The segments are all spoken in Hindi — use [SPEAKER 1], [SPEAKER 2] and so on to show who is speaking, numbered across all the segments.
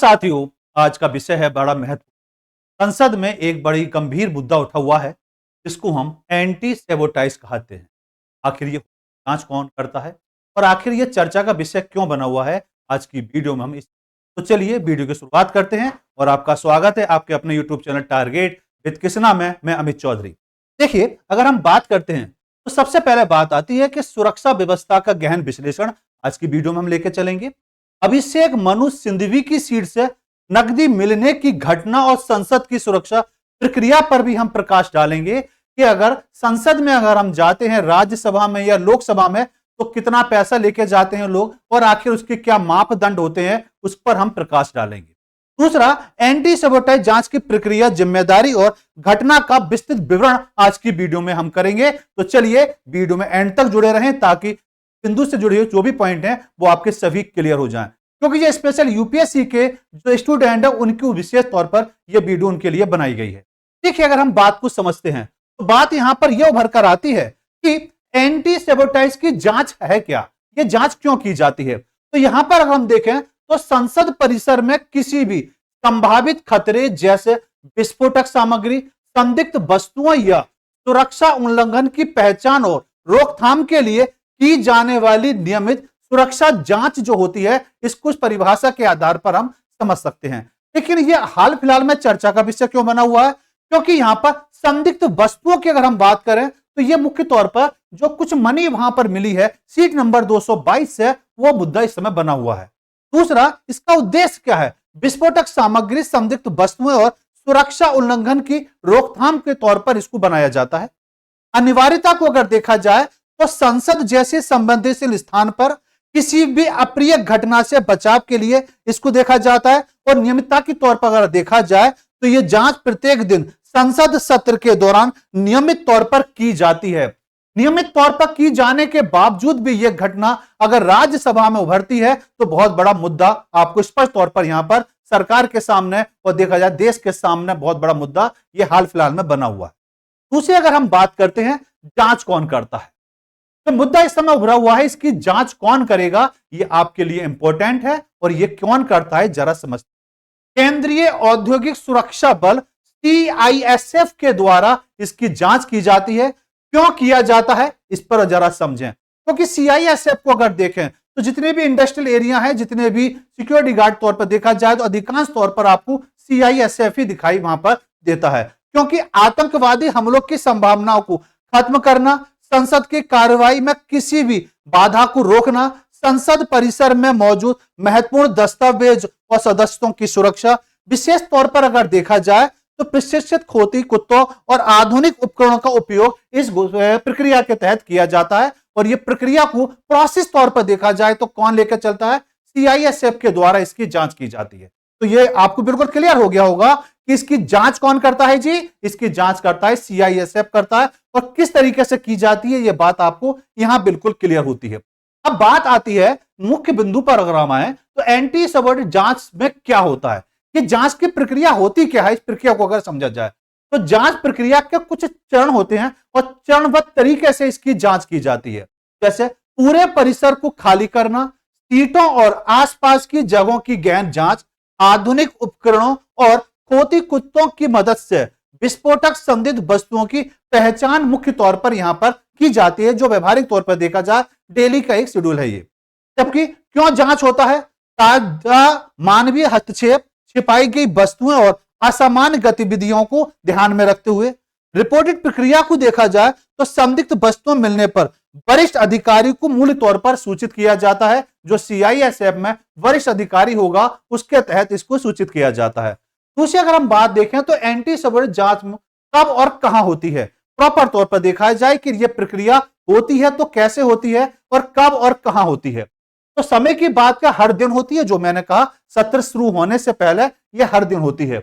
[SPEAKER 1] साथियों, आज का विषय है बड़ा महत्वपूर्ण। संसद में एक बड़ी गंभीर मुद्दा उठा हुआ है जिसको हम एंटी सेबोटाइज कहते हैं। आखिर ये जांच कौन करता है और आखिर ये चर्चा का विषय क्यों बना हुआ है, आज की वीडियो में हम इस तो चलिए वीडियो की शुरुआत करते हैं। और आपका स्वागत है आपके अपने YouTube channel target with Krishna में। मैं अमित चौधरी। देखिए, अगर हम बात करते हैं तो सबसे पहले बात आती है कि सुरक्षा व्यवस्था का गहन विश्लेषण आज की वीडियो में हम लेकर चलेंगे। अभिषेक मनु सिंघवी की सीट से नकदी मिलने की घटना और संसद की सुरक्षा प्रक्रिया पर भी हम प्रकाश डालेंगे कि अगर संसद में अगर हम जाते हैं, राज्यसभा में या लोकसभा में, तो कितना पैसा लेके जाते हैं लोग और आखिर उसके क्या मापदंड होते हैं, उस पर हम प्रकाश डालेंगे। दूसरा, एंटी सबोटाइज जांच की प्रक्रिया, जिम्मेदारी और घटना का विस्तृत विवरण आज की वीडियो में हम करेंगे। तो चलिए वीडियो में एंड तक जुड़े रहें ताकि बिंदु से जुड़े हुए जो भी पॉइंट हैं वो आपके सभी क्लियर हो जाएं, क्योंकि ये स्पेशल यूपीएससी के जो स्टूडेंट है उनकी विशेष तौर पर ये वीडियो उनके लिए बनाई गई है। देखिए, अगर हम बात को समझते हैं तो बात यहां पर यह उभर कर आती है कि एंटी सेबोटाइज की जांच है क्या, ये जांच क्यों की जाती है। तो यहां पर अगर हम देखें तो संसद परिसर में किसी भी संभावित खतरे जैसे विस्फोटक सामग्री, संदिग्ध वस्तुओं या सुरक्षा उल्लंघन की पहचान और रोकथाम के लिए की जाने वाली नियमित सुरक्षा जांच जो होती है, इसको इस परिभाषा के आधार पर हम समझ सकते हैं। लेकिन यह हाल फिलहाल में चर्चा का विषय क्यों बना हुआ है, क्योंकि यहां पर संदिग्ध वस्तुओं की अगर हम बात करें तो यह मुख्य तौर पर जो कुछ मनी वहां पर मिली है सीट नंबर 222 से, वो मुद्दा इस समय बना हुआ है। दूसरा, इसका उद्देश्य क्या है, विस्फोटक सामग्री, संदिग्ध वस्तुएं और सुरक्षा उल्लंघन की रोकथाम के तौर पर इसको बनाया जाता है। अनिवार्यता को अगर देखा जाए तो संसद जैसे संवेदनशील स्थान पर किसी भी अप्रिय घटना से बचाव के लिए इसको देखा जाता है। और नियमितता के तौर पर अगर देखा जाए तो यह जांच प्रत्येक दिन संसद सत्र के दौरान नियमित तौर पर की जाती है। नियमित तौर पर की जाने के बावजूद भी यह घटना अगर राज्यसभा में उभरती है तो बहुत बड़ा मुद्दा आपको स्पष्ट तौर पर यहां पर सरकार के सामने और देखा जाए देश के सामने बहुत बड़ा मुद्दा यह हाल फिलहाल में बना हुआ है। दूसरी, अगर हम बात करते हैं जांच कौन करता है, तो मुद्दा इस समय उभरा हुआ है, इसकी जांच कौन करेगा, यह आपके लिए इंपॉर्टेंट है। और यह कौन करता है जरा समझते। केंद्रीय औद्योगिक सुरक्षा बल सीआईएसएफ के द्वारा इसकी जांच की जाती है। क्यों किया जाता है, इस पर जरा समझें। क्योंकि सीआईएसएफ को अगर देखें तो जितने भी इंडस्ट्रियल एरिया है, जितने भी सिक्योरिटी गार्ड तौर पर देखा जाए तो अधिकांश तौर पर आपको सीआईएसएफ ही दिखाई वहां पर देता है। क्योंकि आतंकवादी हमलों की संभावनाओं को खत्म करना, संसद की कार्रवाई में किसी भी बाधा को रोकना, संसद परिसर में मौजूद महत्वपूर्ण दस्तावेज और सदस्यों की सुरक्षा, विशेष तौर पर अगर देखा जाए तो प्रशिक्षित खोती कुत्तों और आधुनिक उपकरणों का उपयोग इस प्रक्रिया के तहत किया जाता है। और यह प्रक्रिया को प्रोसेस तौर पर देखा जाए तो कौन लेकर चलता है, सीआईएसएफ के द्वारा इसकी जांच की जाती है। तो यह आपको बिल्कुल क्लियर हो गया होगा कि इसकी जांच कौन करता है जी, इसकी जांच करता है सीआईएसएफ करता है। और किस तरीके से की जाती है यह बात आपको यहां बिल्कुल क्लियर होती है। अब बात आती है मुख्य बिंदु पर अगर हम आए तो एंटी सबोटाइज जांच में क्या होता है, कि जांच की प्रक्रिया होती क्या है, इस प्रक्रिया को अगर समझा जाए तो जांच प्रक्रिया के कुछ चरण होते हैं और चरणबद्ध तरीके से इसकी जांच की जाती है। जैसे पूरे परिसर को खाली करना, सीटों और आसपास की जगहों की गहन जांच, आधुनिक उपकरणों और खोती कुत्तों की मदद से विस्फोटक संदिग्ध वस्तुओं की पहचान मुख्य तौर पर यहां पर की जाती है, जो व्यवहारिक तौर पर देखा जाए डेली का एक शेड्यूल है ये। जबकि क्यों जांच होता है, ताजा मानवीय हस्तक्षेप, छिपाई गई वस्तुएं और असामान्य गतिविधियों को ध्यान में रखते हुए। रिपोर्टेड प्रक्रिया को देखा जाए तो संदिग्ध वस्तुएं मिलने पर वरिष्ठ अधिकारी को मूल तौर पर सूचित किया जाता है। जो सीआईएसएफ में वरिष्ठ अधिकारी होगा उसके तहत इसको सूचित किया जाता है। दूसरी, अगर हम बात देखें तो एंटी सबोटाइज जांच कब और कहां होती है, प्रॉपर तौर पर देखा जाए कि यह प्रक्रिया होती है तो कैसे होती है और कब और कहां होती है। तो समय की बात क्या हर दिन होती है, जो मैंने कहा सत्र शुरू होने से पहले यह हर दिन होती है।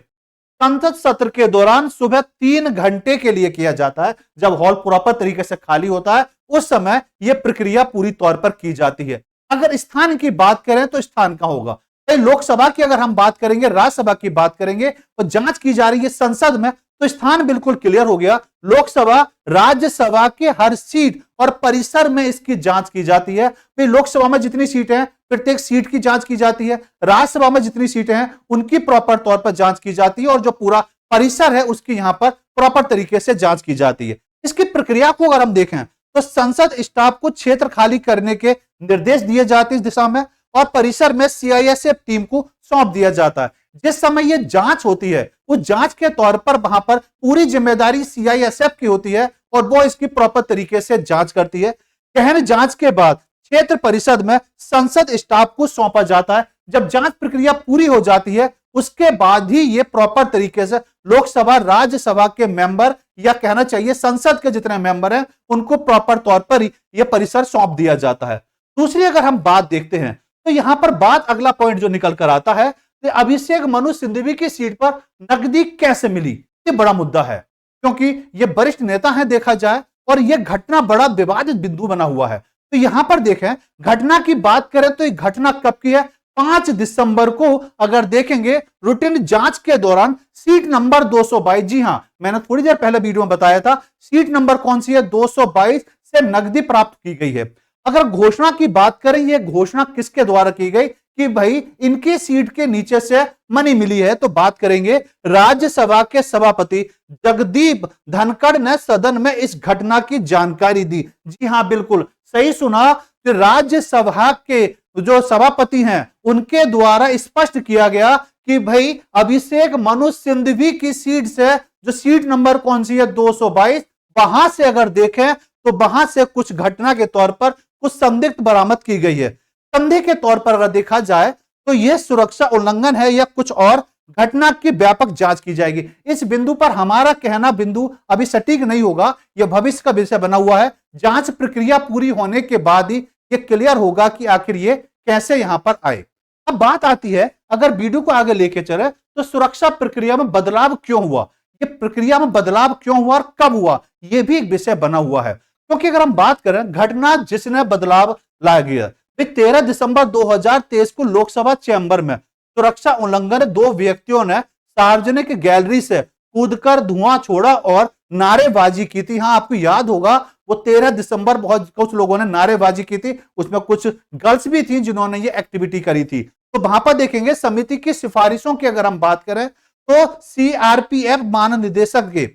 [SPEAKER 1] संसद सत्र के दौरान सुबह 3 घंटे के लिए किया जाता है, जब हॉल प्रॉपर तरीके से खाली होता है उस समय यह प्रक्रिया पूरी तौर पर की जाती है। अगर स्थान की बात करें तो स्थान कहां होगा, लोकसभा की अगर हम बात करेंगे, राज्यसभा की बात करेंगे और जांच की जा रही है संसद में, तो स्थान बिल्कुल क्लियर हो गया। लोकसभा राज्यसभा के हर सीट और परिसर में इसकी जांच की जाती है। लोकसभा में जितनी सीटें हैं प्रत्येक सीट की जांच की जाती है, राज्यसभा में जितनी सीटें हैं उनकी प्रॉपर तौर पर जांच की जाती है, और जो पूरा परिसर है उसकी यहां पर प्रॉपर तरीके से जांच की जाती है। इसकी प्रक्रिया को अगर हम देखें तो संसद स्टाफ को क्षेत्र खाली करने के निर्देश दिए जाते हैं इस दिशा में, और परिसर में सीआईएसएफ टीम को सौंप दिया जाता है। जिस समय यह जांच होती है उस जांच के तौर पर वहां पर पूरी जिम्मेदारी सीआईएसएफ की होती है और वो इसकी प्रॉपर तरीके से जांच करती है। गहन जांच के बाद क्षेत्र परिषद में संसद स्टाफ को सौंपा जाता है। जब जांच प्रक्रिया पूरी हो जाती है उसके बाद ही ये प्रॉपर तरीके से लोकसभा राज्यसभा के मेंबर, या कहना चाहिए संसद के जितने मेंबर हैं, उनको प्रॉपर तौर पर यह परिसर सौंप दिया जाता है। दूसरी अगर हम बात देखते हैं तो यहां पर बात, अगला पॉइंट जो निकल कर आता है, तो अभिषेक मनु सिंघवी की सीट पर नकदी कैसे मिली, ये बड़ा मुद्दा है, क्योंकि ये वरिष्ठ नेता हैं देखा जाए, और यह घटना बड़ा विवादित बिंदु बना हुआ है। तो यहां पर देखें, घटना की बात करें तो यह घटना कब की है, 5 दिसंबर को अगर देखेंगे रूटीन जांच के दौरान सीट नंबर 222, जी हां मैंने थोड़ी देर पहले वीडियो में बताया था, सीट नंबर कौन सी है, 222 से नकदी प्राप्त की गई है। अगर घोषणा की बात करें, यह घोषणा किसके द्वारा की गई कि भाई इनकी सीट के नीचे से मनी मिली है, तो बात करेंगे राज्यसभा के सभापति जगदीप धनखड़ ने सदन में इस घटना की जानकारी दी। जी हां बिल्कुल सही सुना कि राज्यसभा के जो सभापति हैं उनके द्वारा स्पष्ट किया गया कि भाई अभिषेक मनु सिंघवी की सीट से, जो सीट नंबर कौन सी है 222, वहां से अगर देखें तो वहां से कुछ घटना के तौर पर कुछ संदिग्ध बरामद की गई है। संदेह के तौर पर अगर देखा जाए तो यह सुरक्षा उल्लंघन है या कुछ और, घटना की व्यापक जांच की जाएगी। इस बिंदु पर हमारा कहना बिंदु अभी सटीक नहीं होगा, यह भविष्य का विषय बना हुआ है। जांच प्रक्रिया पूरी होने के बाद ही यह क्लियर होगा कि आखिर ये कैसे यहां पर आए। अब बात आती है, अगर वीडियो को आगे लेके चले तो सुरक्षा प्रक्रिया में बदलाव क्यों हुआ, ये प्रक्रिया में बदलाव क्यों हुआ और कब हुआ, यह भी एक विषय बना हुआ है। क्योंकि अगर हम बात करें घटना जिसने बदलाव लाया गया, 13 दिसंबर 2023 को लोकसभा चैम्बर में सुरक्षा उल्लंघन, 2 व्यक्तियों ने सार्वजनिक गैलरी से कूदकर धुआं छोड़ा और नारेबाजी की थी। हाँ आपको याद होगा वो 13 दिसंबर बहुत कुछ लोगों ने नारेबाजी की थी, उसमें कुछ गर्ल्स भी थी जिन्होंने ये एक्टिविटी करी थी। तो वहां पर देखेंगे समिति की सिफारिशों की अगर हम बात करें तो सीआरपीएफ महानिदेशक के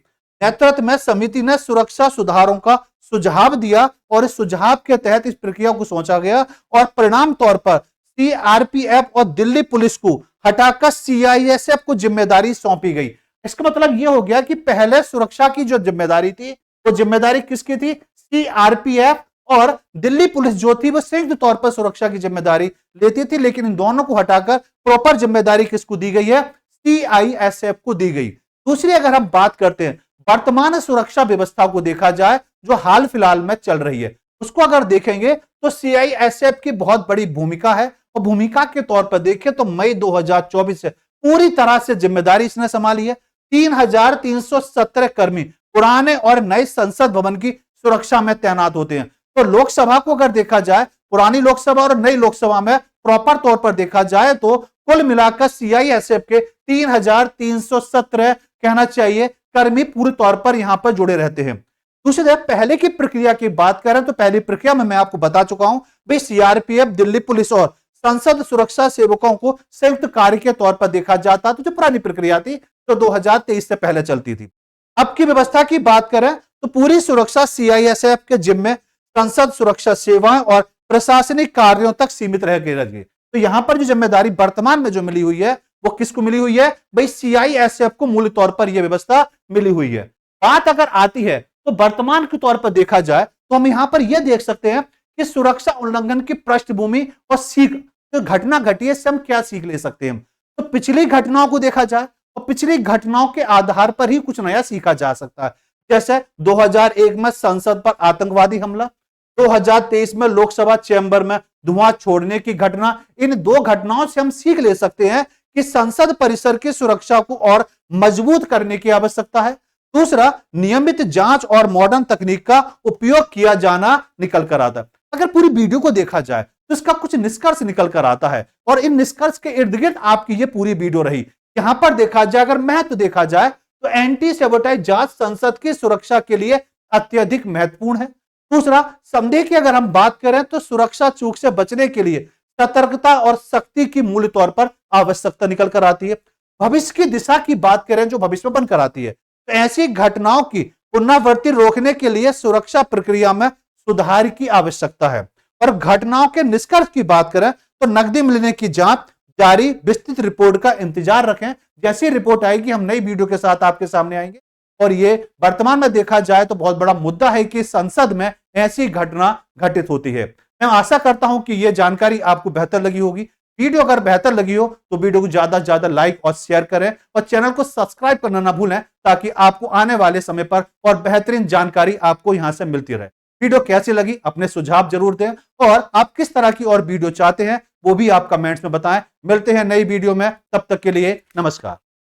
[SPEAKER 1] नेतृत्व में समिति ने सुरक्षा सुधारों का सुझाव दिया, और इस सुझाव के तहत इस प्रक्रिया को सोचा गया, और परिणाम तौर पर सीआरपीएफ और दिल्ली पुलिस को हटाकर सीआईएसएफ को जिम्मेदारी सौंपी गई। इसका मतलब यह हो गया कि पहले सुरक्षा की जो जिम्मेदारी थी वो जिम्मेदारी किसकी थी, सीआरपीएफ, और दिल्ली पुलिस जो थी वो संयुक्त तौर पर सुरक्षा की जिम्मेदारी लेती थी, लेकिन इन दोनों को हटाकर प्रॉपर जिम्मेदारी किसको दी गई है, सीआईएसएफ को दी गई। दूसरी अगर हम बात करते हैं वर्तमान सुरक्षा व्यवस्था को देखा जाए जो हाल फिलहाल में चल रही है, उसको अगर देखेंगे तो सीआईएसएफ की बहुत बड़ी भूमिका है, और भूमिका के तौर पर देखें तो मई 2024 से पूरी तरह से जिम्मेदारी इसने संभाली है। 3317 कर्मी पुराने और नए संसद भवन की सुरक्षा में तैनात होते हैं। तो लोकसभा को अगर देखा जाए, पुरानी लोकसभा और नई लोकसभा में प्रॉपर तौर पर देखा जाए तो कुल मिलाकर सीआईएसएफ के 3317 कहना चाहिए कर्मी पूरे तौर पर यहां पर जुड़े रहते हैं। दूसरी तरफ पहले की प्रक्रिया की बात करें तो पहली प्रक्रिया में मैं आपको बता चुका हूं, भाई सीआरपीएफ, दिल्ली पुलिस और संसद सुरक्षा सेवकों को संयुक्त कार्य के तौर पर देखा जाता। तो जो पुरानी प्रक्रिया थी तो 2023 से पहले चलती थी। अब की व्यवस्था की बात करें तो पूरी सुरक्षा सीआईएसएफ के जिम्मे संसद सुरक्षा सेवाएं और प्रशासनिक कार्यों तक सीमित रह गई। तो यहां पर जो जिम्मेदारी वर्तमान में जो मिली हुई है वो किसको मिली हुई है, भाई सीआईएसएफ को मूल तौर पर यह व्यवस्था मिली हुई है। बात अगर आती है तो वर्तमान के तौर पर देखा जाए तो हम यहां पर यह देख सकते हैं कि सुरक्षा उल्लंघन की पृष्ठभूमि और सीख, जो घटना घटी है इससे हम क्या सीख ले सकते हैं। तो पिछली घटनाओं को देखा जाए और पिछली घटनाओं के आधार पर ही कुछ नया सीखा जा सकता है। जैसे 2001 में संसद पर आतंकवादी हमला, 2023 में लोकसभा चैम्बर में धुआं छोड़ने की घटना, इन 2 घटनाओं से हम सीख ले सकते हैं कि संसद परिसर की सुरक्षा को और मजबूत करने की आवश्यकता है। दूसरा, नियमित जांच और मॉडर्न तकनीक का उपयोग किया जाना निकल कर आता है। अगर पूरी वीडियो को देखा जाए तो इसका कुछ निष्कर्ष निकल कर आता है, और इन निष्कर्ष के इर्द गिर्द आपकी ये पूरी वीडियो रही। यहां पर देखा जाए, अगर महत्व देखा जाए तो एंटी सेबोटाइज जांच संसद की सुरक्षा के लिए अत्यधिक महत्वपूर्ण है। दूसरा, संदेह की अगर हम बात करें तो सुरक्षा चूक से बचने के लिए सतर्कता और सख्ती की मूल तौर पर आवश्यकता निकल कर आती है। भविष्य की दिशा की बात करें जो भविष्य में बनकर आती है, तो ऐसी घटनाओं की पुनरावृत्ति रोकने के लिए सुरक्षा प्रक्रिया में सुधार की आवश्यकता है। और घटनाओं के निष्कर्ष की बात करें तो नकदी मिलने की जांच जारी, विस्तृत रिपोर्ट का इंतजार रखें। जैसी रिपोर्ट आएगी हम नई वीडियो के साथ आपके सामने आएंगे। और ये वर्तमान में देखा जाए तो बहुत बड़ा मुद्दा है कि संसद में ऐसी घटना घटित होती है। मैं आशा करता हूं कि यह जानकारी आपको बेहतर लगी होगी। वीडियो अगर बेहतर लगी हो तो वीडियो को ज्यादा से ज्यादा लाइक और शेयर करें और चैनल को सब्सक्राइब करना ना भूलें, ताकि आपको आने वाले समय पर और बेहतरीन जानकारी आपको यहां से मिलती रहे। वीडियो कैसी लगी अपने सुझाव जरूर दें, और आप किस तरह की और वीडियो चाहते हैं वो भी आप कमेंट्स में बताएं। मिलते हैं नई वीडियो में, तब तक के लिए नमस्कार।